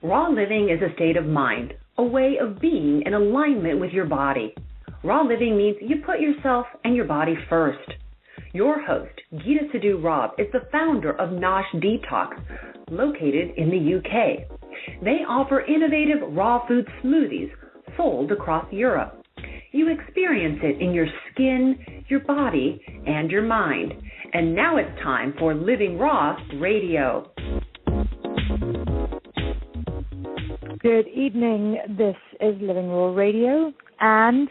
Raw living is a state of mind, a way of being in alignment with your body. Raw living means you put yourself and your body first. Your host, Gita Sidhu-Robb, is the founder of Nosh Detox, located in the UK. They offer innovative raw food smoothies sold across Europe. You experience it in your skin, your body, and your mind. And now it's time for Living Raw Radio. Good evening. This is Living Raw Radio, and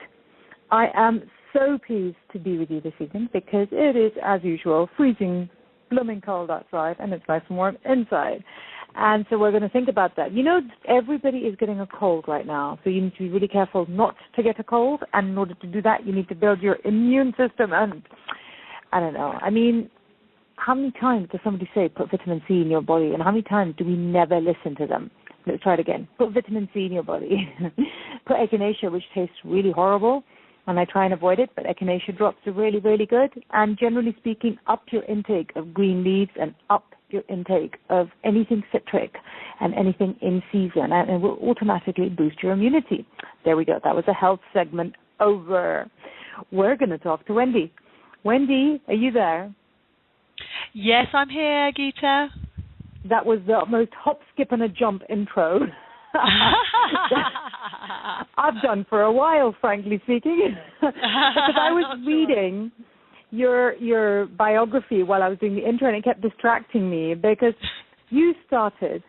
I am so pleased to be with you this evening because it is, as usual, freezing, blooming cold outside, and it's nice and warm inside. And so we're going to think about that. You know, everybody is getting a cold right now, so you need to be really careful not to get a cold, and in order to do that, you need to build your immune system. And I don't know. I mean, how many times does somebody say put vitamin C in your body, and how many times do we never listen to them? Let's try it again. Put vitamin C in your body. Put echinacea, which tastes really horrible, and I try and avoid it, but echinacea drops are really, really good. And generally speaking, up your intake of green leaves and up your intake of anything citric and anything in season, and it will automatically boost your immunity. There we go. That was a health segment over. We're going to talk to Wendy. Wendy, are you there? Yes, I'm here, Gita. That was the most hop, skip, and a jump intro I've done for a while, frankly speaking. Because I was reading your biography while I was doing the intro, and it kept distracting me because you started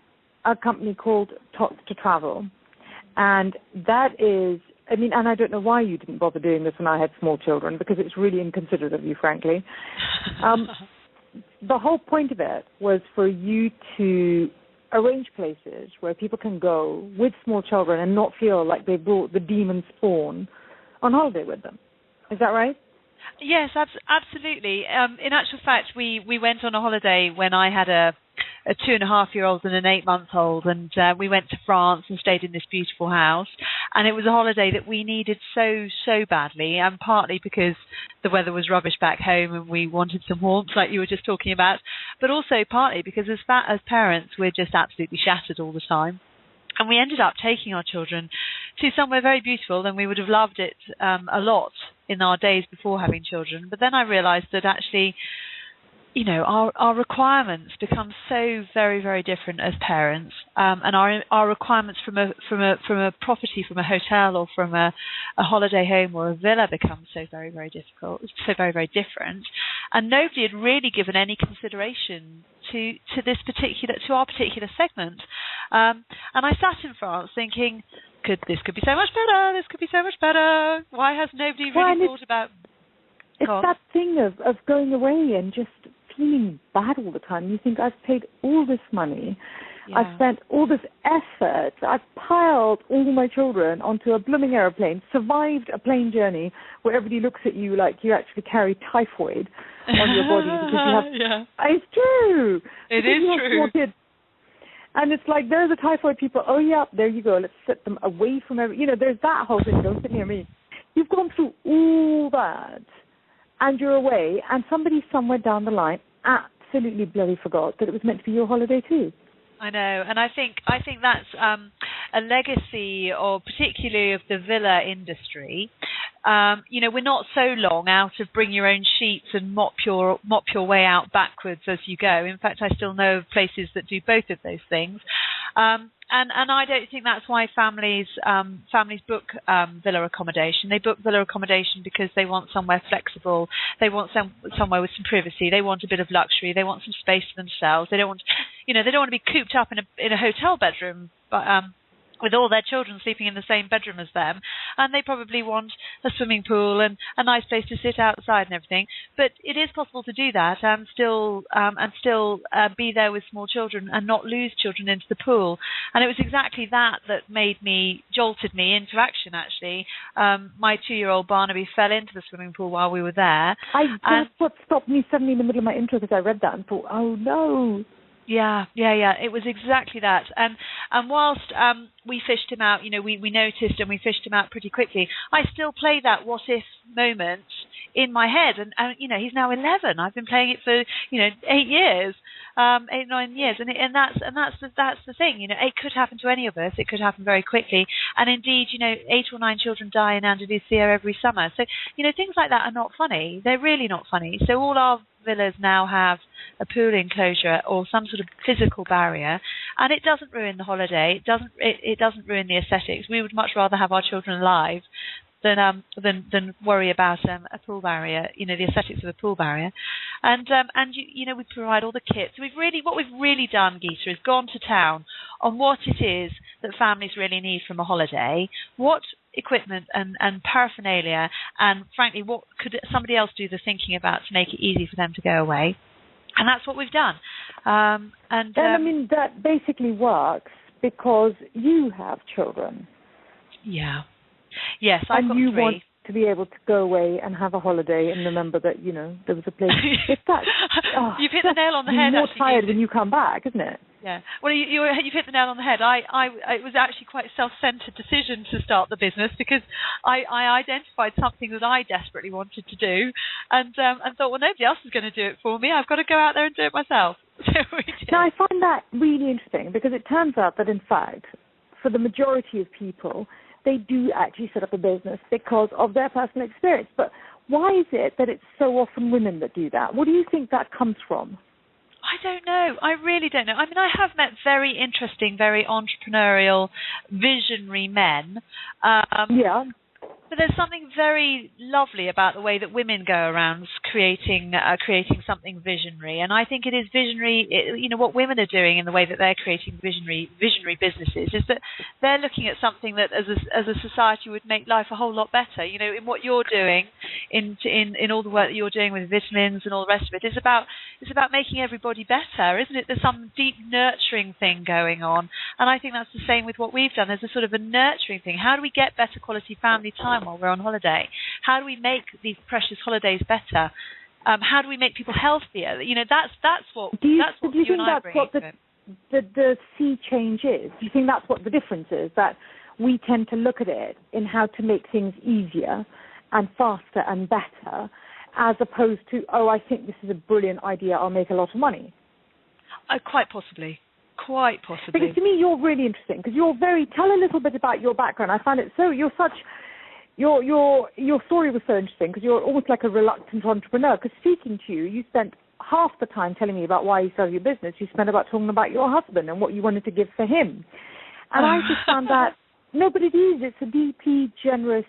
a company called Tots to Travel. And that is, I mean, and I don't know why you didn't bother doing this when I had small children, because it's really inconsiderate of you, frankly. The whole point of it was for you to arrange places where people can go with small children and not feel like they brought the demon spawn on holiday with them. Is that right? Yes, absolutely. In actual fact, we went on a holiday when I had a 2.5-year-old and an 8-month-old, and we went to France and stayed in this beautiful house. And it was a holiday that we needed so badly, and partly because the weather was rubbish back home and we wanted some warmth, like you were just talking about, but also partly because as parents, we're just absolutely shattered all the time. And we ended up taking our children to somewhere very beautiful, and we would have loved it a lot in our days before having children. But then I realized that actually, you know, our requirements become so very, very different as parents, and our requirements from a property, from a hotel or from a holiday home or a villa become so very, very difficult, so very, very different, and nobody had really given any consideration to our particular segment, and I sat in France thinking, this could be so much better. This could be so much better. Why has nobody really thought about? It's that thing of going away and just feeling bad all the time. You think, I've paid all this money, I've spent all this effort, I've piled all my children onto a blooming aeroplane, survived a plane journey where everybody looks at you like you actually carry typhoid on your body because you have. It's true. It is true. And it's like, there's the typhoid people. Oh yeah, there you go. Let's set them away from there's that whole thing. Don't sit near me. You've gone through all that, and you're away, and somebody somewhere down the line absolutely bloody forgot that it was meant to be your holiday too. I know, and I think that's a legacy, or particularly of the villa industry. We're not so long out of bring your own sheets and mop your way out backwards as you go. In fact, I still know of places that do both of those things. And I don't think that's why families book villa accommodation. They book villa accommodation because they want somewhere flexible. They want somewhere with some privacy. They want a bit of luxury. They want some space for themselves. They don't want, they don't want to be cooped up in a hotel bedroom, but with all their children sleeping in the same bedroom as them, and they probably want a swimming pool and a nice place to sit outside and everything. But it is possible to do that and still be there with small children and not lose children into the pool. And it was exactly that jolted me into action. Actually, my 2-year-old Barnaby fell into the swimming pool while we were there. That's what stopped me suddenly in the middle of my intro, because I read that and thought, oh no. Yeah. It was exactly that. And whilst we fished him out, we noticed and we fished him out pretty quickly, I still play that what if moment in my head. And he's now 11. I've been playing it for, 8 years. 8-9 years, and that's the thing. It could happen to any of us. It could happen very quickly, and indeed, 8 or 9 children die in Andalusia every summer. So things like that are not funny. They're really not funny. So all our villas now have a pool enclosure or some sort of physical barrier, and it doesn't ruin the holiday. It doesn't ruin the aesthetics. We would much rather have our children alive than worry about a pool barrier, the aesthetics of a pool barrier, and we provide all the kits. What we've really done, Geeta, is gone to town on what it is that families really need from a holiday, what equipment and paraphernalia, and frankly, what could somebody else do the thinking about to make it easy for them to go away, and that's what we've done. That basically works because you have children. Yeah. Yes, I've got 3. And you want to be able to go away and have a holiday and remember that, there was a place. You've hit the nail on the head. You're more tired when you come back, isn't it? Yeah. Well, you've hit the nail on the head. It was actually quite a self-centered decision to start the business because I identified something that I desperately wanted to do and thought, well, nobody else is going to do it for me. I've got to go out there and do it myself. So we did. Now, I find that really interesting because it turns out that, in fact, for the majority of people, they do actually set up a business because of their personal experience. But why is it that it's so often women that do that? What do you think that comes from? I don't know. I really don't know. I mean, I have met very interesting, very entrepreneurial, visionary men. Yeah. But there's something very lovely about the way that women go around creating something visionary, and I think it is visionary. What women are doing in the way that they're creating visionary businesses is that they're looking at something that, as a society, would make life a whole lot better. In what you're doing, in all the work that you're doing with vitamins and all the rest of it, it's about making everybody better, isn't it? There's some deep nurturing thing going on, and I think that's the same with what we've done. There's a sort of a nurturing thing. How do we get better quality family time while we're on holiday? How do we make these precious holidays better? How do we make people healthier? That's what. Do you you think that's what the sea change is? Do you think that's what the difference is? That we tend to look at it in how to make things easier and faster and better, as opposed to, I think this is a brilliant idea, I'll make a lot of money. Quite possibly. Because to me, you're really interesting because tell a little bit about your background. I find it your story was so interesting because you're almost like a reluctant entrepreneur, because speaking to you spent half the time telling me about why you started your business. You spent about talking about your husband and what you wanted to give for him. And I just found that, no, but it is. It's a deeply generous,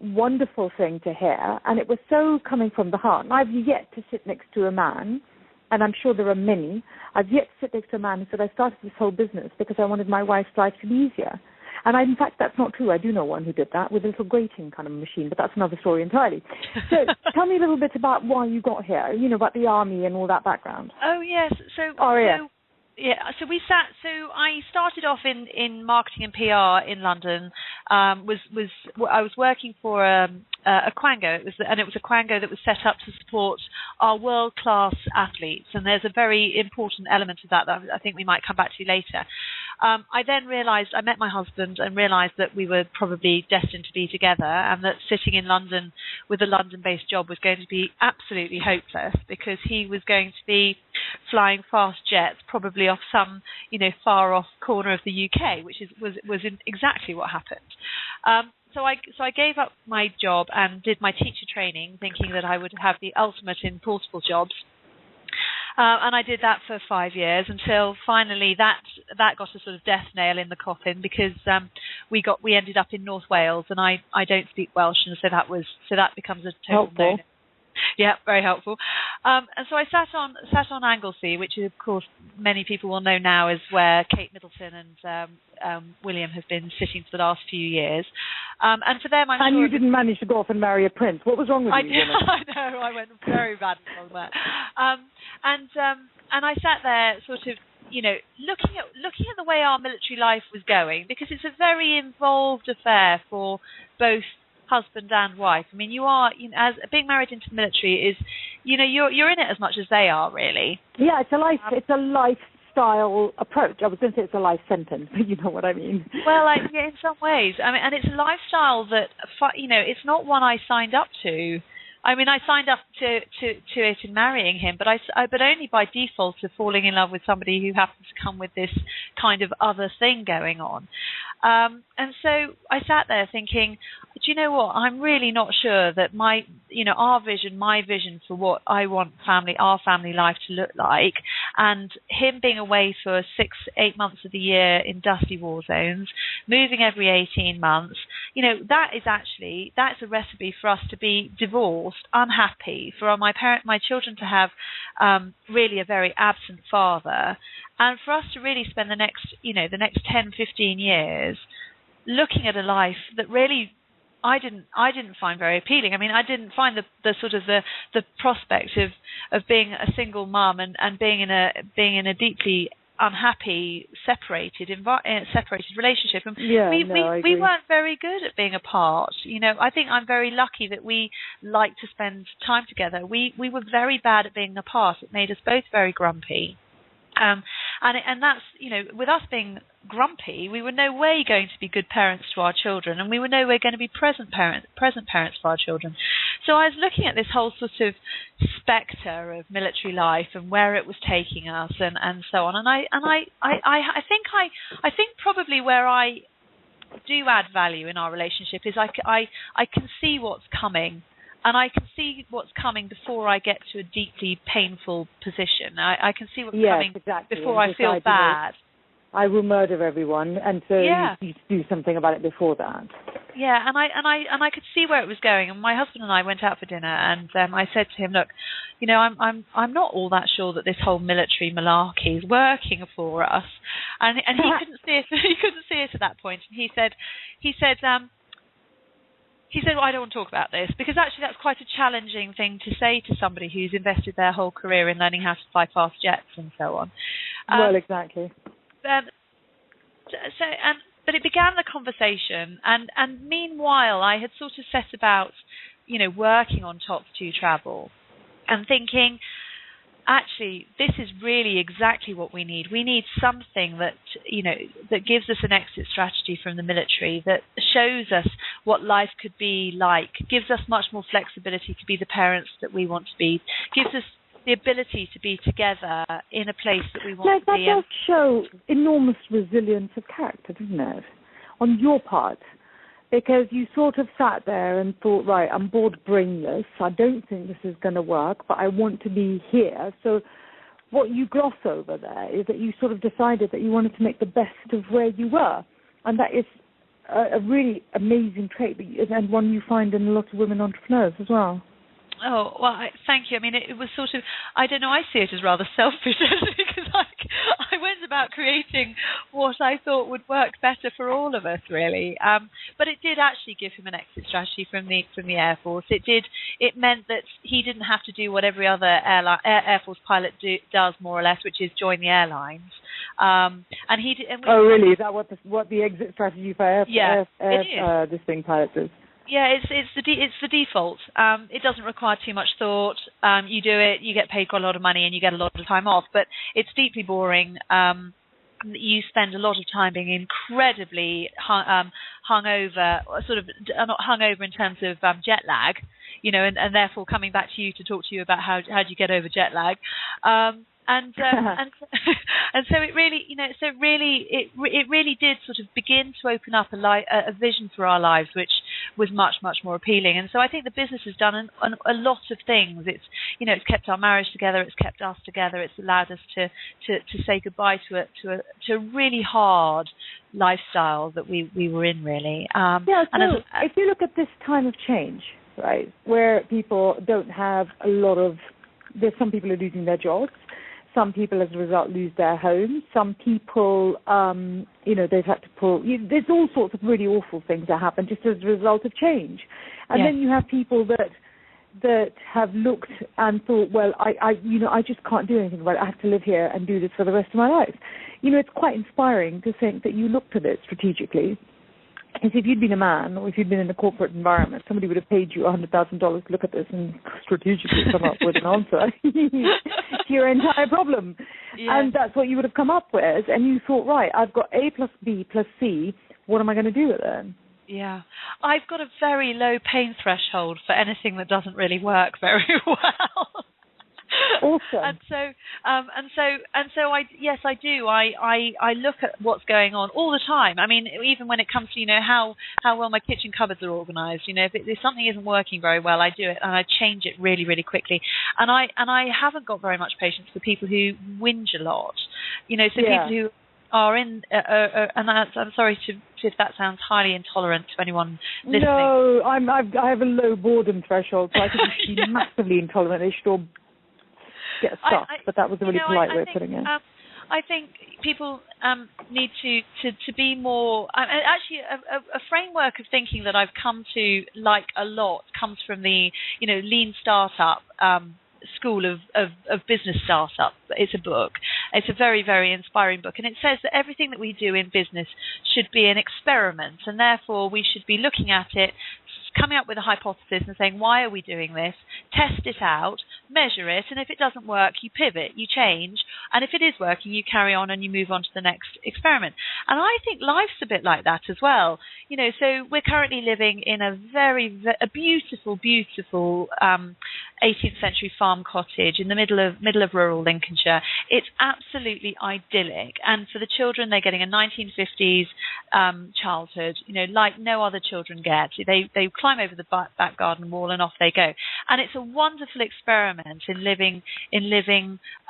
wonderful thing to hear. And it was so coming from the heart. And I've yet to sit next to a man, and I'm sure there are many, I've yet to sit next to a man who said, I started this whole business because I wanted my wife's life to be easier. And in fact, that's not true. I do know one who did that with a little grating kind of machine, but that's another story entirely. So tell me a little bit about why you got here, about the army and all that background. Oh, yes. So I started off in marketing and PR in London. I was working for a Quango. It was a Quango that was set up to support our world-class athletes, and there's a very important element of that I think we might come back to later. I then realised, I met my husband and realised that we were probably destined to be together, and that sitting in London with a London-based job was going to be absolutely hopeless, because he was going to be flying fast jets, probably off some, far off corner of the UK, which was exactly what happened. So I gave up my job and did my teacher training, thinking that I would have the ultimate in portable jobs. And I did that for 5 years until finally that got a sort of death nail in the coffin, because we ended up in North Wales, and I don't speak Welsh, and so that becomes a total no. Yeah, very helpful. And so I sat on Anglesey, which of course many people will know now is where Kate Middleton and William have been sitting for the last few years. And for them, I'm sure. And you didn't manage to go off and marry a prince. What was wrong with you? I know, I went very badly wrong there. And I sat there, sort of, looking at the way our military life was going, because it's a very involved affair for both husband and wife. I mean, you are, as being married into the military is, you're in it as much as they are, really. Yeah, it's a lifestyle approach. I was going to say it's a life sentence, but you know what I mean. Well, in some ways. I mean, and it's a lifestyle that, it's not one I signed up to I mean, I signed up to it in marrying him, but only by default of falling in love with somebody who happens to come with this kind of other thing going on. And so I sat there thinking, do you know what? I'm really not sure that my vision for what I want our family life to look like, and him being away for 6-8 months of the year in dusty war zones, moving every 18 months, that's a recipe for us to be divorced, unhappy, for my children to have really a very absent father, and for us to really spend the next 10, 15 years looking at a life that really I didn't find very appealing. I mean, I didn't find the sort of the prospect of being a single mum and being in a deeply unhappy separated relationship, and we weren't very good at being apart. I think I'm very lucky that we like to spend time together. We were very bad at being apart. It made us both very grumpy. And that's, with us being grumpy, we were no way going to be good parents to our children, and we were no way going to be present parents for our children. So I was looking at this whole sort of spectre of military life and where it was taking us, and so on. And I think probably where I do add value in our relationship is I can see what's coming. And I can see what's coming before I get to a deeply painful position. I can see what's coming before I feel bad. I will murder everyone, and so you do something about it before that. Yeah, and I could see where it was going. And my husband and I went out for dinner, and I said to him, "Look, I'm not all that sure that this whole military malarkey is working for us." And he couldn't see it. He couldn't see it at that point. And he said, well, I don't want to talk about this, because actually that's quite a challenging thing to say to somebody who's invested their whole career in learning how to fly fast jets and so on. Well, exactly. But it began the conversation, and meanwhile I had sort of set about, working on Top 2 travel and thinking, actually, this is really exactly what we need. We need something that, that gives us an exit strategy from the military, that shows us what life could be like, gives us much more flexibility to be the parents that we want to be, gives us the ability to be together in a place that we want to be. That does show enormous resilience of character, doesn't it, on your part? Because you sort of sat there and thought, right, I'm bored brainless. I don't think this is going to work, but I want to be here. So what you gloss over there is that you sort of decided that you wanted to make the best of where you were. And that is a really amazing trait, and one you find in a lot of women entrepreneurs as well. Oh, well, thank you. I mean, it was sort of, I don't know, I see it as rather selfish, because I went about creating what I thought would work better for all of us, really. But it did actually give him an exit strategy from the Air Force. It meant that he didn't have to do what every other Air Force pilot does, more or less, which is join the airlines. And he did. And really? Is that what the exit strategy for this thing pilots is? Yeah, it's the default. It doesn't require too much thought. You do it, you get paid quite a lot of money, and you get a lot of time off. But it's deeply boring. You spend a lot of time being incredibly hungover, sort of not hungover in terms of jet lag, and therefore coming back to you to talk to you about how do you get over jet lag. And so it really, it really did sort of begin to open up a vision for our lives, which was much, much more appealing. And so I think the business has done a lot of things. It's kept our marriage together. It's kept us together. It's allowed us to say goodbye to a really hard lifestyle that we were in, really. If you look at this time of change, right, where people don't have a lot of, there's some people are losing their jobs. Some people, as a result, lose their homes. Some people, they've had to pull. There's all sorts of really awful things that happen just as a result of change. And then you have people that have looked and thought, well, I just can't do anything about it. I have to live here and do this for the rest of my life. It's quite inspiring to think that you looked at it strategically. Because if you'd been a man, or if you'd been in a corporate environment, somebody would have paid you $100,000 to look at this and strategically come up with an answer to your entire problem. Yeah. And that's what you would have come up with. And you thought, right, I've got A plus B plus C. What am I going to do with it? Yeah, I've got a very low pain threshold for anything that doesn't really work very well. Awesome. And so I do. I look at what's going on all the time. I mean, even when it comes to how well my kitchen cupboards are organised. If something isn't working very well, I do it and I change it really, really quickly. And I haven't got very much patience for people who whinge a lot. People who are in, and I'm sorry if that sounds highly intolerant to anyone listening. No, I have a low boredom threshold, so I think you should be massively intolerant. They should all get stuck, but that was a really polite way of putting it. I think people need to be more. Actually, a framework of thinking that I've come to like a lot comes from the lean startup school of business startup. It's a book. It's a very, very inspiring book, and it says that everything that we do in business should be an experiment, and therefore we should be looking at it, coming up with a hypothesis and saying, why are we doing this? Test it out, measure it, and if it doesn't work, you pivot, you change, and if it is working, you carry on and you move on to the next experiment. And I think life's a bit like that as well. So we're currently living in a beautiful, beautiful 18th century farm cottage in the middle of rural Lincolnshire. It's absolutely idyllic, and for the children, they're getting a 1950s childhood, like no other children get. They climb over the back garden wall and off they go, and it's a wonderful experiment in living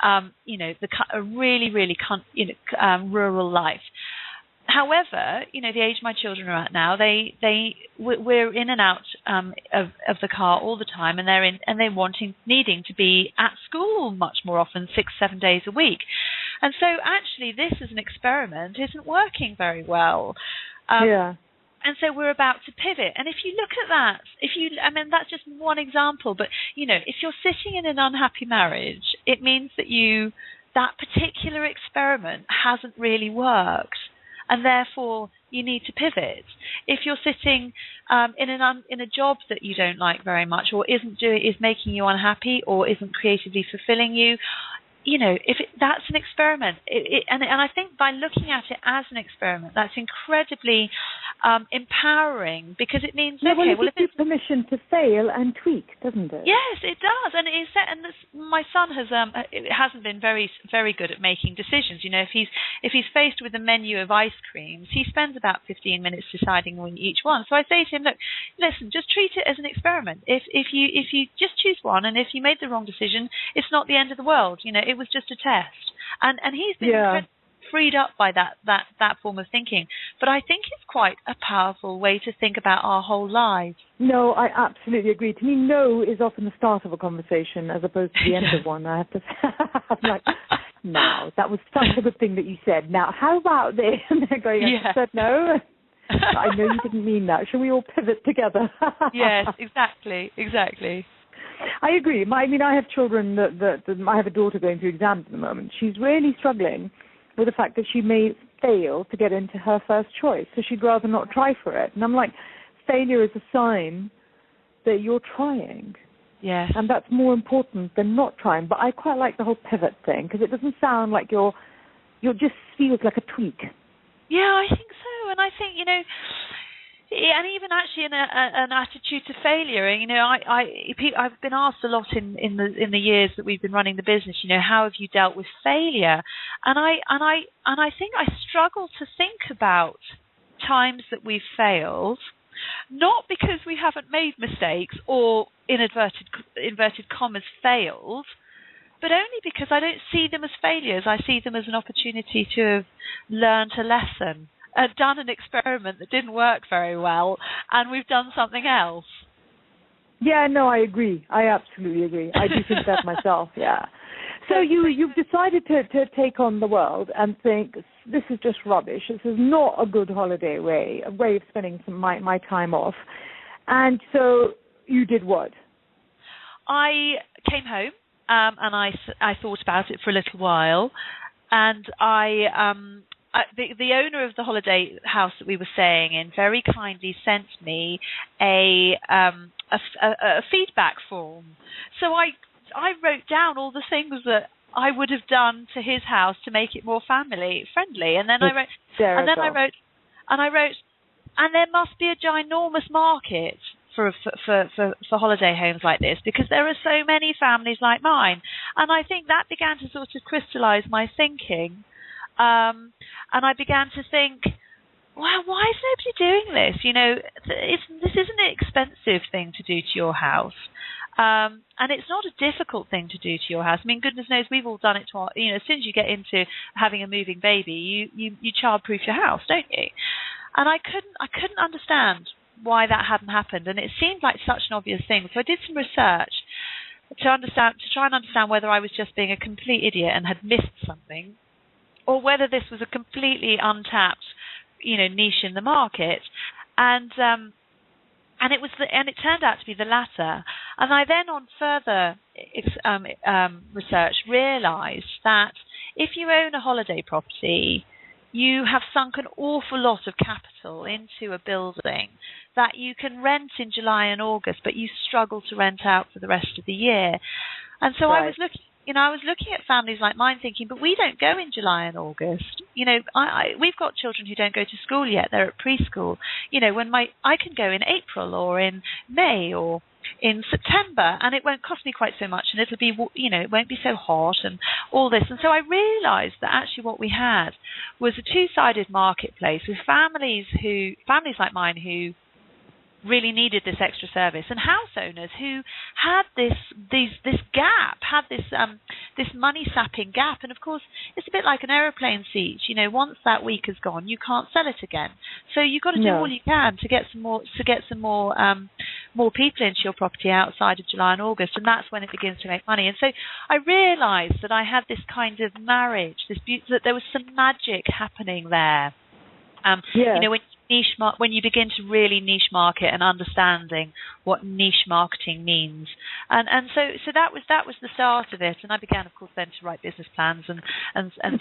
a really, really rural life. However, the age my children are at now, we're in and out of the car all the time, and they're needing to be at school much more often, 6-7 days a week, and so actually this as an experiment isn't working very well. And so we're about to pivot. And if you look at that, that's just one example, but if you're sitting in an unhappy marriage, it means that that particular experiment hasn't really worked, and therefore you need to pivot. If you're sitting in a job that you don't like very much, or is making you unhappy, or isn't creatively fulfilling you, that's an experiment. And I think by looking at it as an experiment, that's incredibly empowering, because it means it gives you permission to fail and tweak, doesn't it? Yes, it does, and my son hasn't been very, very good at making decisions. If he's faced with a menu of ice creams, he spends about 15 minutes deciding on each one. So I say to him, look, listen, just treat it as an experiment. If you just choose one, and if you made the wrong decision, it's not the end of the world. It was just a test, and he's been freed up by that form of thinking. But I think it's quite a powerful way to think about our whole lives. No, I absolutely agree. To me, no is often the start of a conversation as opposed to the end of one. I have to say, I'm like, no, that was such a good thing that you said. Now, how about this? And they're going, I said no. I know you didn't mean that. Shall we all pivot together? Yes, exactly. I agree. I have children I have a daughter going through exams at the moment. She's really struggling with the fact that she may fail to get into her first choice, so she'd rather not try for it. And I'm like, failure is a sign that you're trying. Yes. And that's more important than not trying. But I quite like the whole pivot thing, because it doesn't sound like you're just feels like a tweak. Yeah, I think so. And I think, and even actually in an attitude to failure, I've been asked a lot in the years that we've been running the business, how have you dealt with failure? And I think I struggle to think about times that we've failed, not because we haven't made mistakes or in inverted commas failed, but only because I don't see them as failures. I see them as an opportunity to have learned a lesson. Done an experiment that didn't work very well, and we've done something else. Yeah, no, I agree. I absolutely agree. I do think that myself, yeah. So you've decided to take on the world and think, this is just rubbish. This is not a good holiday way, a way of spending my time off. And so you did what? I came home and I thought about it for a little while, and the owner of the holiday house that we were staying in very kindly sent me a feedback form. So I wrote down all the things that I would have done to his house to make it more family friendly, and then I wrote, And there must be a ginormous market for holiday homes like this, because there are so many families like mine. And I think that began to sort of crystallize my thinking. And I began to think, well, why is nobody doing this? You know, this isn't an expensive thing to do to your house. And it's not a difficult thing to do to your house. I mean, goodness knows we've all done it to our, you know, as soon as you get into having a moving baby, you childproof your house, don't you? And I couldn't understand why that hadn't happened. And it seemed like such an obvious thing. So I did some research to try and understand whether I was just being a complete idiot and had missed something, or whether this was a completely untapped, you know, niche in the market. And it turned out to be the latter. And I then, on further research, realised that if you own a holiday property, you have sunk an awful lot of capital into a building that you can rent in July and August, but you struggle to rent out for the rest of the year. And so I was looking at families like mine, thinking, but we don't go in July and August. You know, we've got children who don't go to school yet; they're at preschool. You know, I can go in April or in May or in September, and it won't cost me quite so much, and it'll be, you know, it won't be so hot and all this. And so I realised that actually what we had was a two-sided marketplace with families like mine who really needed this extra service, and house owners who had this gap, had this money sapping gap. And of course, it's a bit like an aeroplane seat. You know, once that week is gone, you can't sell it again. So you've got to do all you can to get some more people into your property outside of July and August, and that's when it begins to make money. And so I realised that I had this kind of marriage, that there was some magic happening there. You know, when you begin to really niche market and understanding what niche marketing means, and so that was the start of it. And I began, of course, then to write business plans and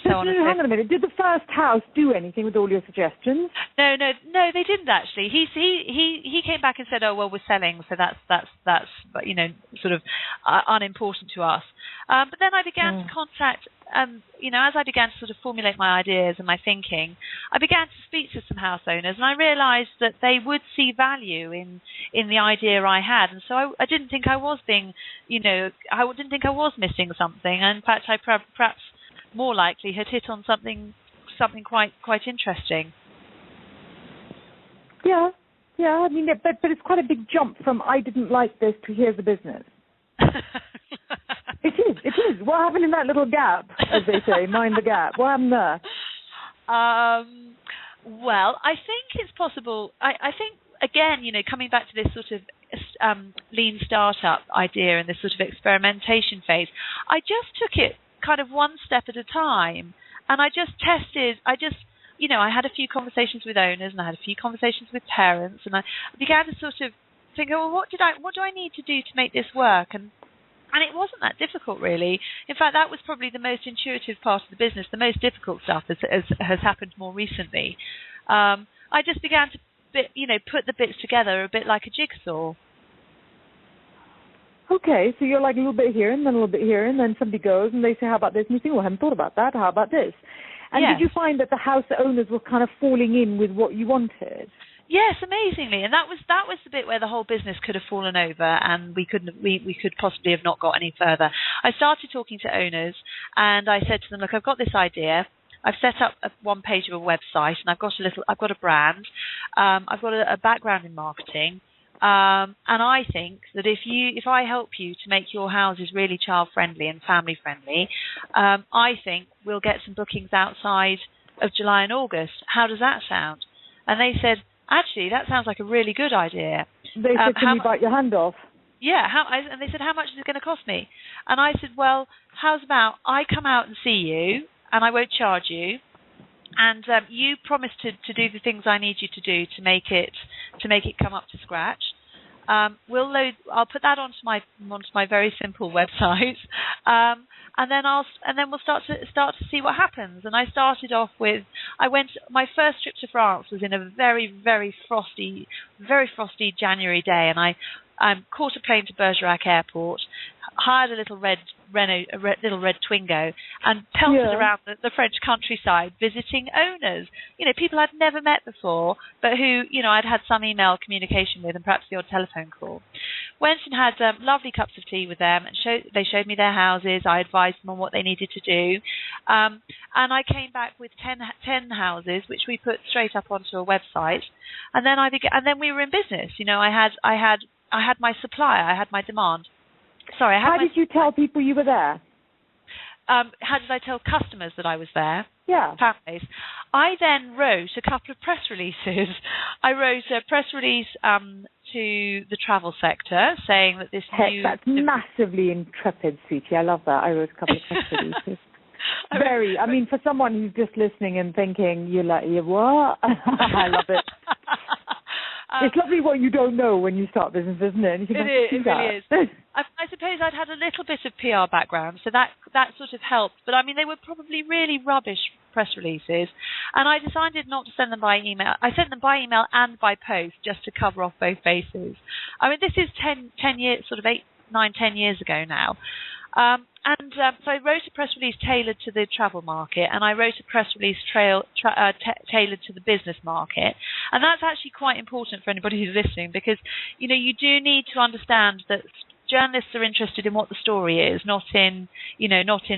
so on. Hang on a minute. Did the first house do anything with all your suggestions? No, they didn't actually. He came back and said, oh well, we're selling, so that's you know, sort of unimportant to us. But then I began to contact. You know, as I began to sort of formulate my ideas and my thinking, I began to speak to some house owners, and I realised that they would see value in the idea I had. And so I didn't think I was being, you know, I didn't think I was missing something. And in fact, I perhaps more likely had hit on something quite interesting. Yeah. I mean, but it's quite a big jump from I didn't like this to here's the business. It is. What happened in that little gap, as they say? Mind the gap. What happened there? Well, I think it's possible. I think, again, you know, coming back to this sort of lean startup idea and this sort of experimentation phase, I just took it kind of one step at a time, and I just tested. You know, I had a few conversations with owners, and I had a few conversations with parents, and I began to sort of think, oh, well, what do I need to do to make this work? And it wasn't that difficult, really. In fact, that was probably the most intuitive part of the business. The most difficult stuff has happened more recently. I just began to, put the bits together a bit like a jigsaw. Okay, so you're like a little bit here and then a little bit here, and then somebody goes and they say, how about this? And you think, well, I hadn't thought about that. How about this? And yes. Did you find that the house owners were kind of falling in with what you wanted? Yes, amazingly, and that was the bit where the whole business could have fallen over, and we could possibly have not got any further. I started talking to owners, and I said to them, look, I've got this idea. I've set up one page of a website, and I've got a brand. I've got a background in marketing, and I think that if I help you to make your houses really child friendly and family friendly, I think we'll get some bookings outside of July and August. How does that sound? And they said, actually, that sounds like a really good idea. They said, can you bite your hand off? Yeah, and they said, how much is it going to cost me? And I said, well, how's about I come out and see you, and I won't charge you, and you promise to do the things I need you to do to make it come up to scratch. I'll put that onto my very simple website, and then we'll start to see what happens. And I started off with my first trip to France was in a very, very frosty January day, and I caught a plane to Bergerac Airport, hired a little red little red Twingo and pelted around the French countryside visiting owners. People I'd never met before, but who, I'd had some email communication with and perhaps the odd telephone call. Went and had lovely cups of tea with them, and they showed me their houses. I advised them on what they needed to do, and I came back with 10 houses, which we put straight up onto a website, and then we were in business. I had my supply, I had my demand. Sorry, how did you tell people you were there? How did I tell customers that I was there? Yeah. Families. I then wrote a couple of press releases. I wrote a press release to the travel sector saying that this new... That's massively intrepid, sweetie. I love that. I wrote a couple of press releases. For someone who's just listening and thinking, you're like, what? I love it. It's lovely what you don't know when you start business, isn't it? It really is. I suppose I'd had a little bit of PR background, so that sort of helped. But, they were probably really rubbish press releases, and I decided not to send them by email. I sent them by email and by post just to cover off both bases. This is 10 years, sort of 9-10 years ago now. So I wrote a press release tailored to the travel market, and I wrote a press release tailored to the business market. And that's actually quite important for anybody who's listening, because, you do need to understand that journalists are interested in what the story is, not in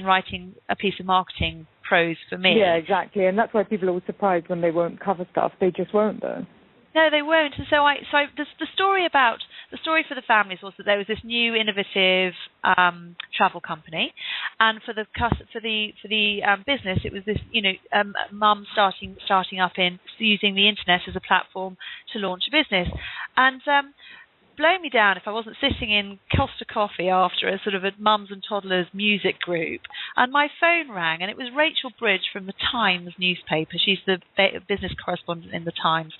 writing a piece of marketing prose for me. Yeah, exactly. And that's why people are always surprised when they won't cover stuff. They just won't, though. No, they won't. And so the story for the families was that there was this new innovative travel company, and for the business, it was this mum starting up in using the internet as a platform to launch a business, and blow me down if I wasn't sitting in Costa Coffee after a sort of a mums and toddlers music group, and my phone rang, and it was Rachel Bridge from the Times newspaper. She's the business correspondent in the Times.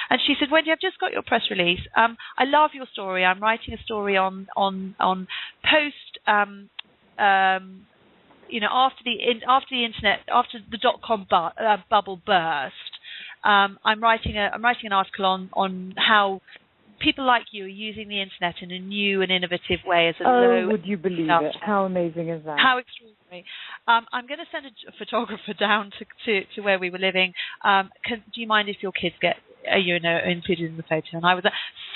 And she said, Wendy, I've just got your press release. I love your story. I'm writing a story on post, after the internet, after the .com bubble burst. I'm writing an article on how people like you are using the internet in a new and innovative way as a low... would you believe it? How amazing is that? How extraordinary. I'm going to send a photographer down to where we were living. Do you mind if your kids get... included in the photo? And I was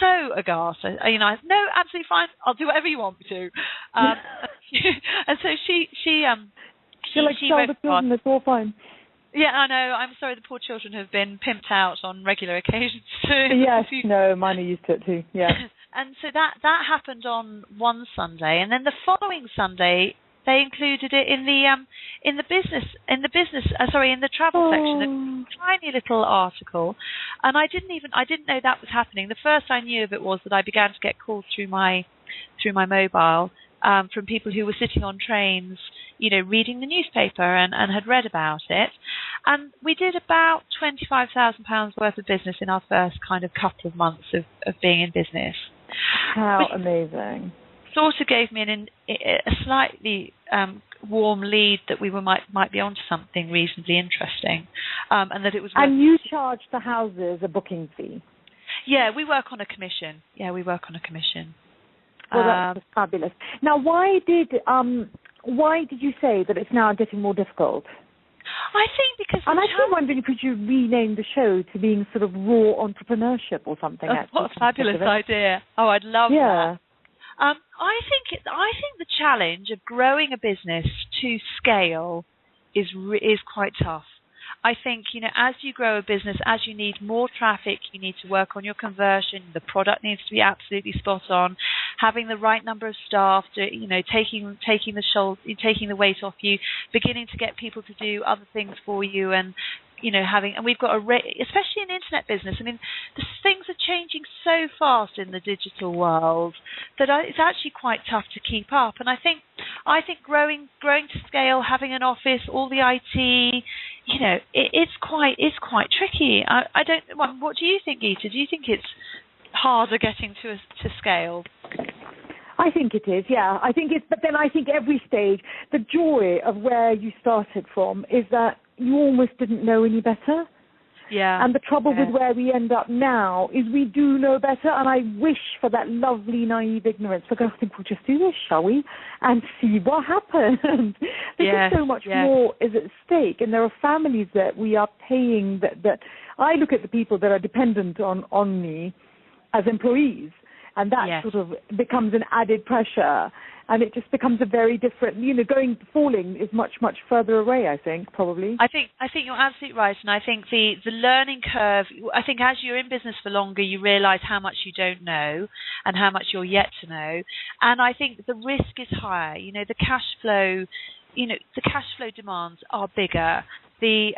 so aghast. No, absolutely fine. I'll do whatever you want me to. And so she tell the children it's all fine. Yeah, I know. I'm sorry, the poor children have been pimped out on regular occasions too. Yes, no, mine are used to it too. Yeah. And so that happened on one Sunday, and then the following Sunday they included it in the travel section, a tiny little article, and I didn't know that was happening. The first I knew of it was that I began to get calls through my mobile from people who were sitting on trains, reading the newspaper and had read about it. And we did about £25,000 worth of business in our first kind of couple of months of being in business. How amazing. Sort of gave me a slightly warm lead that we might be onto something reasonably interesting, and that it was. And you charge the houses a booking fee? Yeah, we work on a commission. Well, that's fabulous. Now, why did you say that it's now getting more difficult? I think because... I'm actually wondering, could you rename the show to being sort of raw entrepreneurship or something? What a fabulous idea. Oh, I'd love that. I think the challenge of growing a business to scale is quite tough. I think, as you grow a business, as you need more traffic, you need to work on your conversion. The product needs to be absolutely spot on. Having the right number of staff, taking the weight off you, beginning to get people to do other things for you, and and we've got especially in the internet business. I mean, things are changing so fast in the digital world that it's actually quite tough to keep up. And I think growing to scale, having an office, all the IT, it's quite tricky. I don't. What do you think, Geeta? Do you think it's harder getting to scale? I think it is, yeah. But then I think every stage, the joy of where you started from is that you almost didn't know any better. Yeah. And the trouble with where we end up now is we do know better, and I wish for that lovely naive ignorance. Because I think we'll just do this, shall we? And see what happens. Because so much more is at stake, and there are families that we are paying that I look at the people that are dependent on me as employees, and that sort of becomes an added pressure. And it just becomes a very different, falling is much, much further away, I think, probably. I think you're absolutely right. And I think the learning curve, I think as you're in business for longer, you realise how much you don't know and how much you're yet to know. And I think the risk is higher. The cash flow, the cash flow demands are bigger. The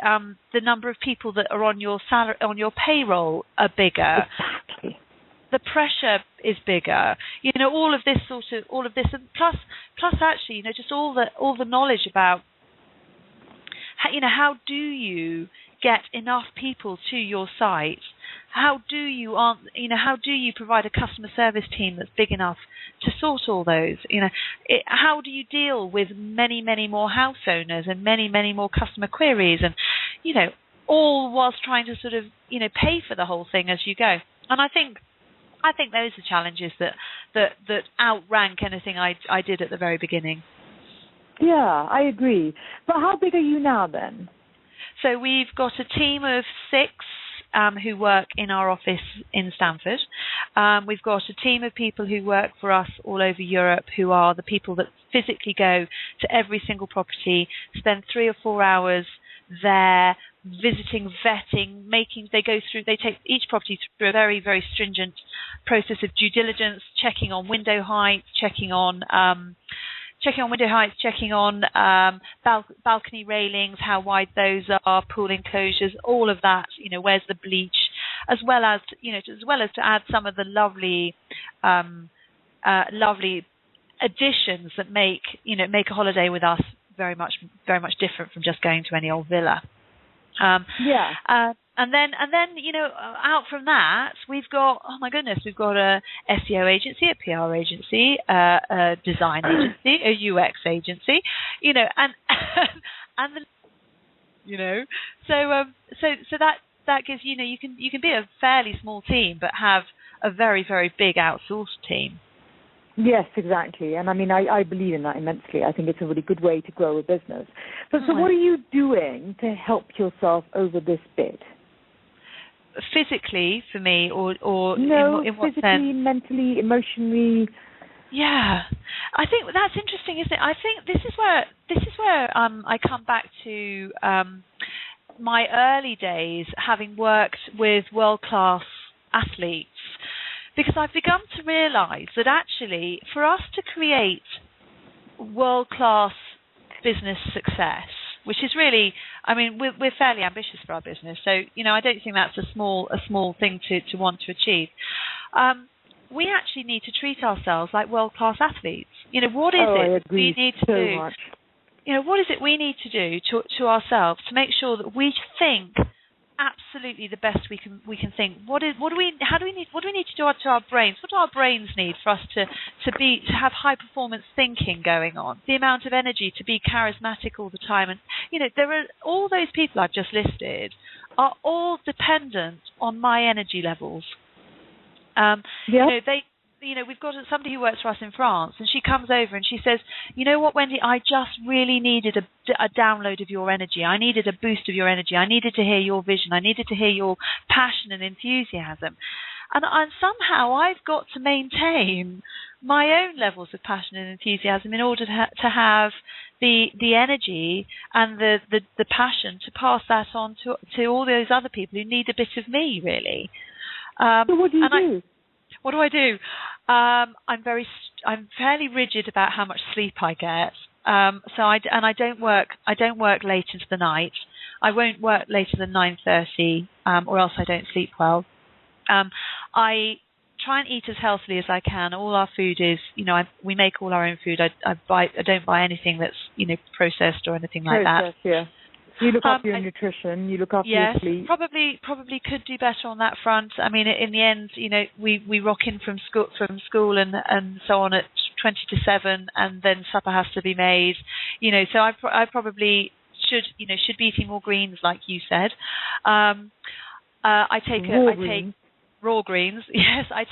number of people that are on your salary, on your payroll are bigger. Exactly. The pressure is bigger, all of this, and plus actually, just all the knowledge about, how do you get enough people to your site? How do you provide a customer service team that's big enough to sort all those? How do you deal with many, many more house owners and many, many more customer queries, and all whilst trying to sort of pay for the whole thing as you go. And I think those are challenges that outrank anything I did at the very beginning. Yeah, I agree. But how big are you now then? So we've got a team of 6 who work in our office in Stamford. We've got a team of people who work for us all over Europe, who are the people that physically go to every single property, spend 3 or 4 hours there, visiting, vetting, they take each property through a very, very stringent process of due diligence, checking on window heights, checking on balcony railings, how wide those are, pool enclosures, all of that. Where's the bleach, as well as to add some of the lovely additions that make a holiday with us very much different from just going to any old villa. And then out from that, we've got a SEO agency, a PR agency, a design agency, a UX agency, so that gives you can be a fairly small team but have a very, very big outsourced team. Yes, exactly. And I mean, I believe in that immensely. I think it's a really good way to grow a business. So what are you doing to help yourself over this bit? Physically, for me, or no, in what physically, sense? mentally, emotionally. Yeah, I think that's interesting, isn't it? I think this is where I come back to my early days, having worked with world-class athletes. Because I've begun to realise that actually, for us to create world-class business success, which is really, I mean, we're fairly ambitious for our business, so I don't think that's a small thing to want to achieve. We actually need to treat ourselves like world-class athletes. What is it we need to do? Much. What is it we need to do to ourselves to make sure that we think absolutely the best we can think? What do we need to do to our brains? What do our brains need for us to have high performance thinking going on? The amount of energy to be charismatic all the time, and there are all those people I've just listed are all dependent on my energy levels. We've got somebody who works for us in France, and she comes over and she says, "You know what, Wendy? I just really needed a download of your energy. I needed a boost of your energy. I needed to hear your vision. I needed to hear your passion and enthusiasm." And somehow I've got to maintain my own levels of passion and enthusiasm in order to have the energy and the passion to pass that on to all those other people who need a bit of me, really. So what do you do? What do I do? I'm fairly rigid about how much sleep I get. So I don't work late into the night. I won't work later than 9:30, or else I don't sleep well. I try and eat as healthily as I can. All our food is, we make all our own food. I don't buy anything that's processed or anything like that. Yeah. You look after your nutrition. You look after your sleep. Probably could do better on that front. I mean, in the end, we rock in from school and so on at 20 to 7, and then supper has to be made. So I probably should be eating more greens, like you said. I take raw greens. Yes, I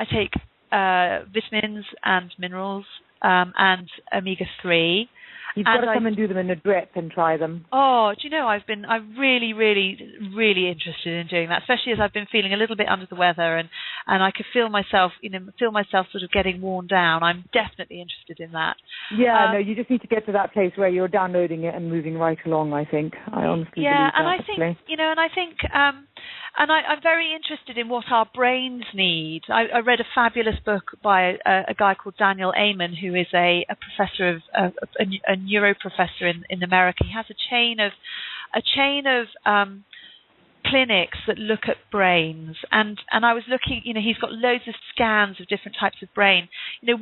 take vitamins and minerals and omega-3. You've got to come and do them in a drip and try them. Oh, do you know, I'm really, really, really interested in doing that, especially as I've been feeling a little bit under the weather and I could feel myself sort of getting worn down. I'm definitely interested in that. Yeah, no, you just need to get to that place where you're downloading it and moving right along, I think. I honestly believe that. I'm very interested in what our brains need. I read a fabulous book by a guy called Daniel Amen, who is a professor of a neuro professor in America. He has a chain of clinics that look at brains, and I was looking. He's got loads of scans of different types of brain. He's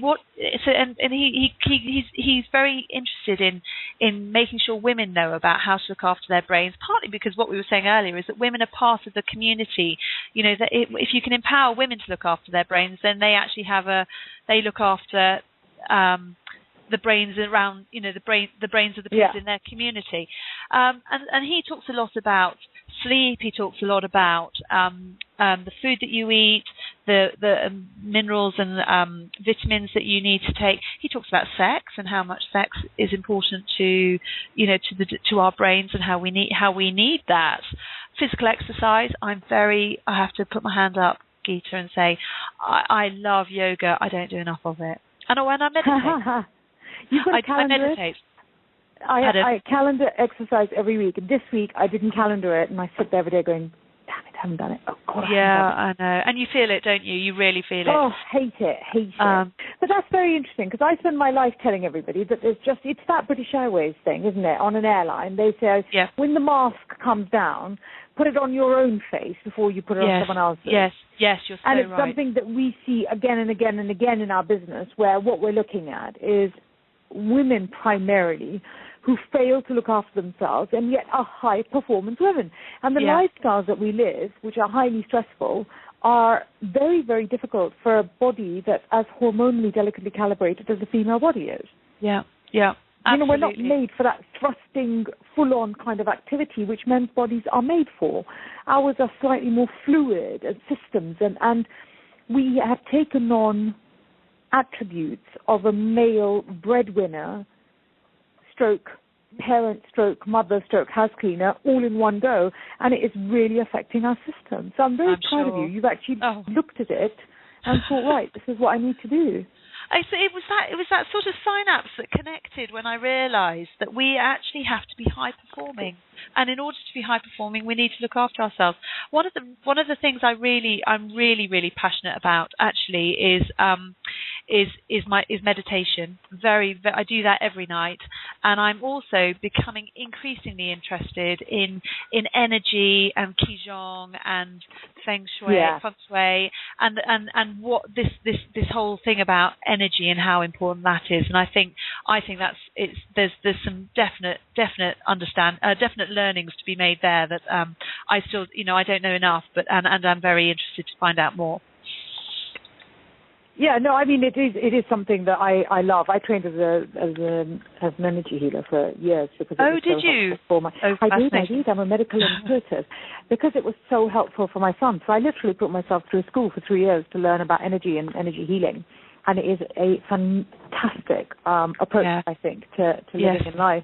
very interested in making sure women know about how to look after their brains. Partly because what we were saying earlier is that women are part of the community. That if you can empower women to look after their brains, then they actually they look after the brains around, the brains of the people in their community. And he talks a lot about sleep. He talks a lot about the food that you eat, the minerals and vitamins that you need to take. He talks about sex and how much sex is important to our brains and how we need that. Physical exercise. I have to put my hand up, Geeta, and say I love yoga. I don't do enough of it. And when I meditate. You've got to calendar I meditate. I calendar exercise every week. This week I didn't calendar it, and I sit there every day going, damn it, I haven't done it. Oh, God, I know. And you feel it, don't you? You really feel it. Oh, hate it. But that's very interesting, because I spend my life telling everybody that it's that British Airways thing, isn't it? On an airline, they say, when the mask comes down, put it on your own face before you put it on someone else's. Yes, you're so right. And it's something that we see again and again and again in our business, where what we're looking at is women primarily who fail to look after themselves and yet are high-performance women. And the lifestyles that we live, which are highly stressful, are very, very difficult for a body that's as hormonally delicately calibrated as the female body is. Yeah. Absolutely. We're not made for that thrusting, full-on kind of activity which men's bodies are made for. Ours are slightly more fluid and systems, and we have taken on attributes of a male breadwinner, stroke parent, stroke mother, stroke house cleaner, all in one go, and it is really affecting our system. So I'm very proud of you. You've actually looked at it and thought, right, this is what I need to do. So it was that sort of synapse that connected when I realised that we actually have to be high performing, and in order to be high performing, we need to look after ourselves. One of the things I'm really passionate about actually is meditation. I do that every night, and I'm also becoming increasingly interested in energy and qigong and feng shui, feng shui, and what this whole thing about energy and how important that is. And I think there's some definite learnings to be made there that I still I don't know enough, but and I'm very interested to find out more. Yeah, no, I mean it is something that I love. I trained as an energy healer for years because it was did you? For my, I did. I'm a medical intuitive because it was so helpful for my son. So I literally put myself through school for 3 years to learn about energy and energy healing, and it is a fantastic approach, I think, to living in life.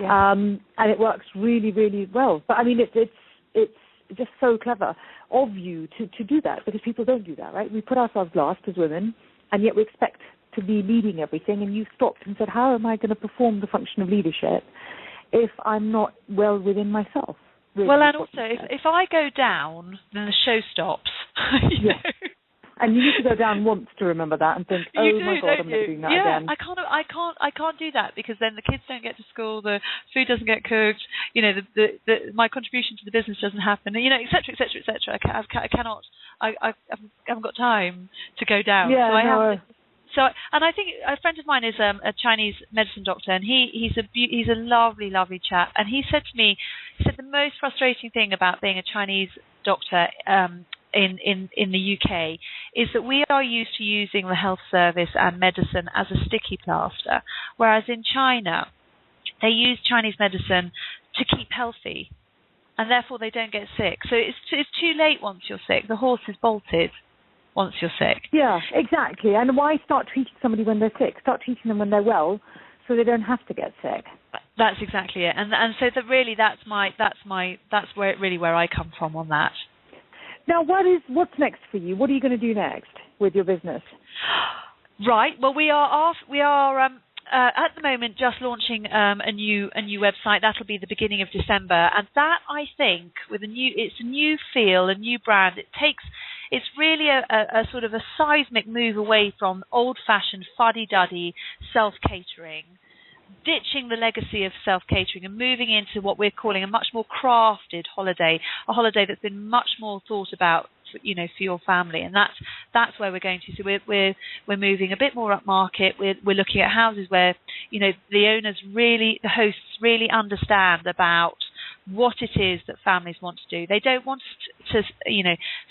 Yeah. And it works really, really well. But I mean, it's just so clever of you to do that, because people don't do that, right? We put ourselves last as women, and yet we expect to be leading everything, and you stopped and said, how am I going to perform the function of leadership if I'm not well within myself? Really well, and also, if I go down, then the show stops. you know? And you need to go down once to remember that and think, my God, I'm never doing that again. I can't do that, because then the kids don't get to school, the food doesn't get cooked, my contribution to the business doesn't happen, et cetera, et cetera, et cetera. I haven't got time to go down. Yeah, and I think a friend of mine is a Chinese medicine doctor, and he's a lovely, lovely chap. And he said to me, the most frustrating thing about being a Chinese doctor in the UK is that we are used to using the health service and medicine as a sticky plaster, whereas in China they use Chinese medicine to keep healthy, and therefore they don't get sick. So it's too late once you're sick. The horse is bolted once you're sick. Yeah, exactly. And why start treating somebody when they're sick? Start treating them when they're well, so they don't have to get sick. That's exactly it. And so that's where I come from on that. Now, what's next for you? What are you going to do next with your business? Right. Well, we are at the moment just launching a new website. That'll be the beginning of December, and that, I think, it's a new feel, a new brand. It's really a sort of a seismic move away from old-fashioned fuddy-duddy self-catering, ditching the legacy of self-catering and moving into what we're calling a much more crafted holiday, a holiday that's been much more thought about, for your family, and that's where we're going to. So we're moving a bit more up market. We're looking at houses where the hosts really understand about what it is that families want to do. They don't want to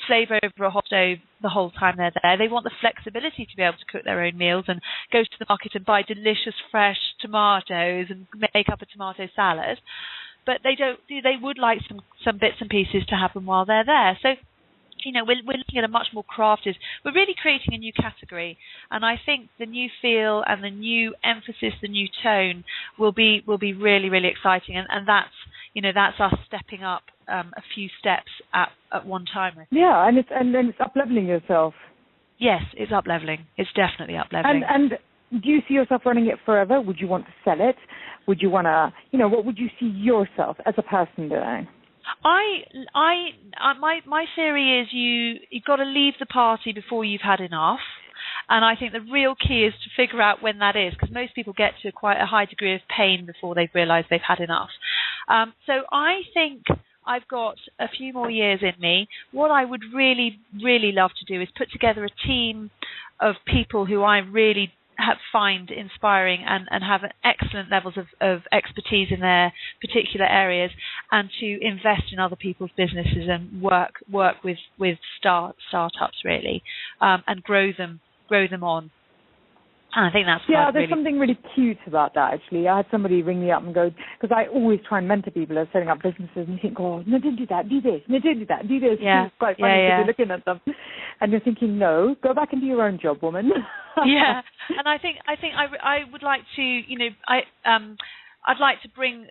slave over a hot stove the whole time they're there. They want the flexibility to be able to cook their own meals and go to the market and buy delicious fresh tomatoes and make up a tomato salad. But they would like some bits and pieces to happen while they're there. So we're looking at a much more crafted. We're really creating a new category, and I think the new feel and the new emphasis, the new tone will be really, really exciting. And that's us stepping up a few steps at one time. Yeah, and it's up leveling yourself. Yes, it's up leveling. It's definitely up leveling. And do you see yourself running it forever? Would you want to sell it? Would you want to? What would you see yourself as a person doing? My theory is you've got to leave the party before you've had enough, and I think the real key is to figure out when that is, because most people get to quite a high degree of pain before they've realised they've had enough. So I think I've got a few more years in me. What I would really, really love to do is put together a team of people who I really find inspiring and have excellent levels of expertise in their particular areas, and to invest in other people's businesses and work with startups really, and grow them on. And I think that's there's something really cute about that, actually. I had somebody ring me up and go, because I always try and mentor people who are setting up businesses, and you think, oh, no, don't do that, do this, no, don't do that, do this. Yeah. It's quite funny because you're looking at them and you're thinking, no, go back and do your own job, woman. Yeah, and I think I would like to, I'd like to bring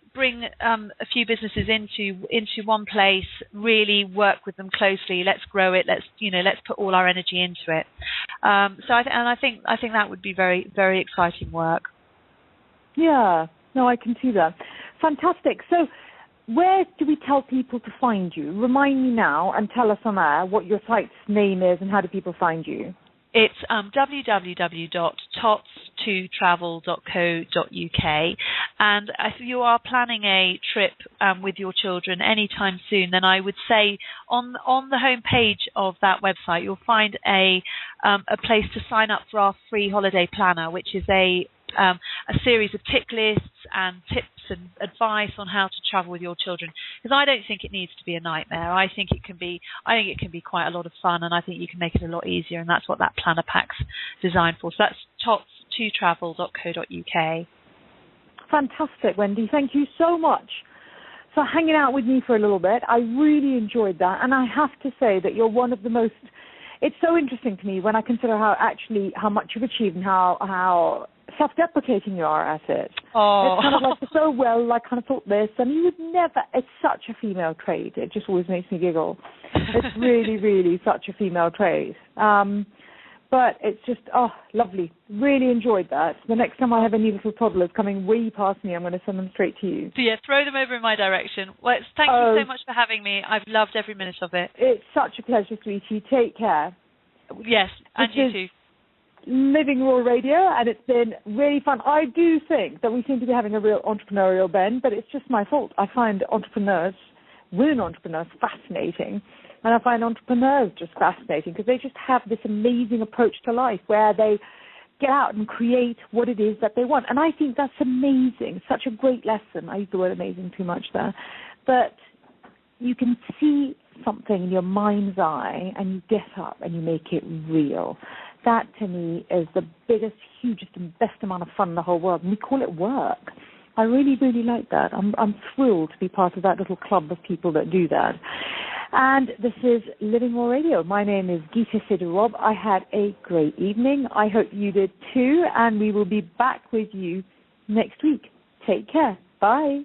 a few businesses into one place, really work with them closely. Let's grow it. Let's put all our energy into it. So I think that would be very, very exciting work. Yeah, no, I can see that. Fantastic. So, where do we tell people to find you? Remind me now and tell us on air what your site's name is and how do people find you. It's www.tots2travel.co.uk, and if you are planning a trip with your children anytime soon, then I would say on the home page of that website you'll find a place to sign up for our free holiday planner, which is a series of tick lists and tips and advice on how to travel with your children, because I don't think it needs to be a nightmare. I think it can be quite a lot of fun, and I think you can make it a lot easier, and that's what that planner pack's designed for. So that's tots2travel.co.uk. Fantastic, Wendy. Thank you so much for hanging out with me for a little bit. I really enjoyed that, and I have to say that you're one of the most. It's so interesting to me when I consider how much you've achieved and how self-deprecating you are at it. Oh. It's kind of like, so well, I kind of thought this, and you would never, it's such a female trait. It just always makes me giggle. It's really, really such a female trait. But it's just, lovely. Really enjoyed that. The next time I have any little toddlers coming way past me, I'm going to send them straight to you. So yeah, throw them over in my direction. Well, thank you so much for having me. I've loved every minute of it. It's such a pleasure, sweetie. Take care. Yes, and you too. Living Raw Radio, and it's been really fun. I do think that we seem to be having a real entrepreneurial bend, but it's just my fault. I find women entrepreneurs fascinating, and I find entrepreneurs just fascinating because they just have this amazing approach to life where they get out and create what it is that they want. And I think that's amazing. Such a great lesson. I use the word amazing too much there. But you can see something in your mind's eye and you get up and you make it real. That, to me, is the biggest, hugest, and best amount of fun in the whole world. And we call it work. I really, really like that. I'm thrilled to be part of that little club of people that do that. And this is Living More Radio. My name is Geeta Sidhu-Robb. I had a great evening. I hope you did too, and we will be back with you next week. Take care. Bye.